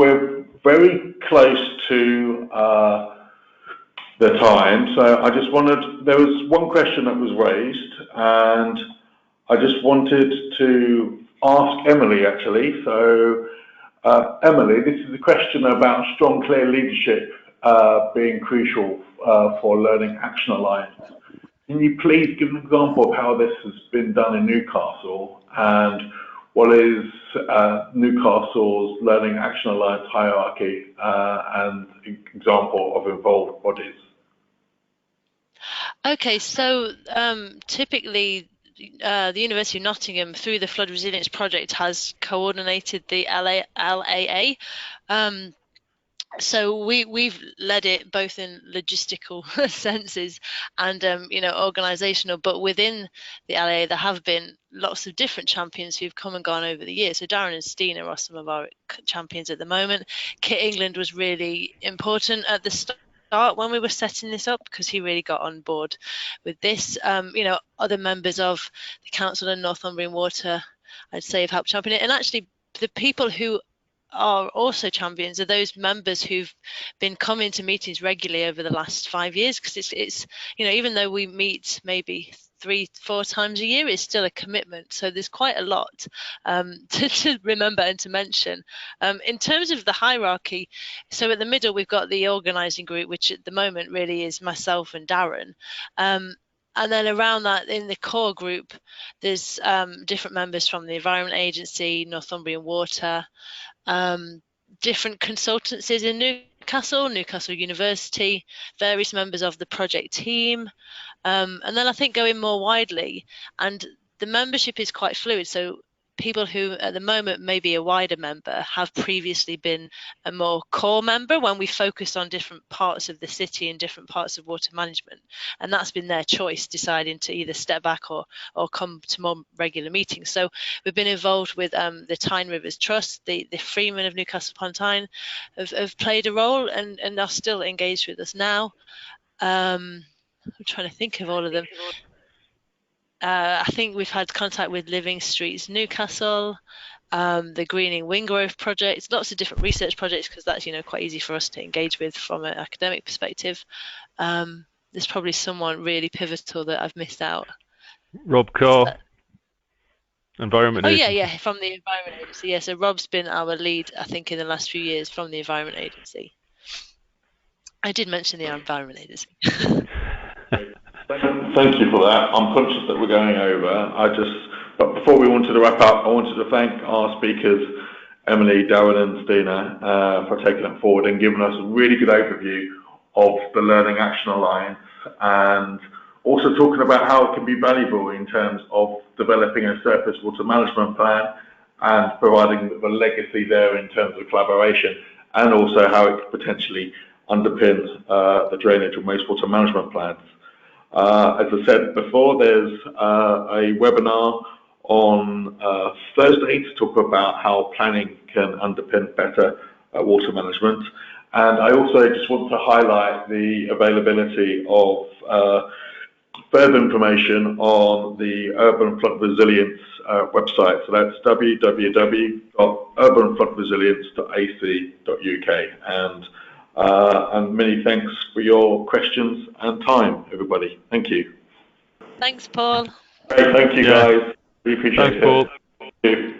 we're very close to the time, so I just wanted, there was one question that was raised, and I just wanted to ask Emily, actually. So, Emily, this is a question about strong, clear leadership being crucial for Learning Action Alliance. Can you please give an example of how this has been done in Newcastle, and what is Newcastle's Learning Action Alliance hierarchy and example of involved bodies? Okay, so typically the University of Nottingham, through the Flood Resilience Project, has coordinated the LAA. So we've led it both in logistical senses and organisational, but within the LAA there have been lots of different champions who've come and gone over the years. So Darren and Stina are some of our champions at the moment. Kit England was really important at the start when we were setting this up, because he really got on board with this. Other members of the Council and Northumbrian Water, I'd say, have helped champion it. And actually the people who are also champions are those members who've been coming to meetings regularly over the last 5 years, because it's even though we meet maybe 3-4 times a year, it's still a commitment. So there's quite a lot to remember and to mention. In terms of the hierarchy, so at the middle we've got the organising group, which at the moment really is myself and Darren. And then around that, in the core group, there's different members from the Environment Agency, Northumbrian Water, different consultancies in Newcastle University, various members of the project team, and then I think going more widely, and the membership is quite fluid, so people who at the moment may be a wider member have previously been a more core member when we focused on different parts of the city and different parts of water management, and that's been their choice, deciding to either step back or come to more regular meetings. So we've been involved with the Tyne Rivers Trust, the Freemen of Newcastle upon Tyne have played a role and are still engaged with us now. I'm trying to think of all of them. I think we've had contact with Living Streets Newcastle, the Greening Wingrove project, lots of different research projects, because that's quite easy for us to engage with from an academic perspective. There's probably someone really pivotal that I've missed out. Rob Carr, Environment Agency. Yeah, from the Environment Agency. Yeah, so Rob's been our lead, I think, in the last few years from the Environment Agency. I did mention the Environment Agency. Thank you for that. I'm conscious that we're going over. But before we wanted to wrap up, I wanted to thank our speakers, Emily, Darren and Stina, for taking it forward and giving us a really good overview of the Learning Action Alliance, and also talking about how it can be valuable in terms of developing a surface water management plan and providing the legacy there in terms of collaboration, and also how it could potentially underpin the drainage and wastewater management plans. As I said before, there's a webinar on Thursday to talk about how planning can underpin better water management. And I also just want to highlight the availability of further information on the Urban Flood Resilience website. So that's www.urbanfloodresilience.ac.uk. And many thanks for your questions and time, everybody. Thank you. Thanks, Paul. Great, thank you, guys. We appreciate it. Thanks, Paul. Thank you.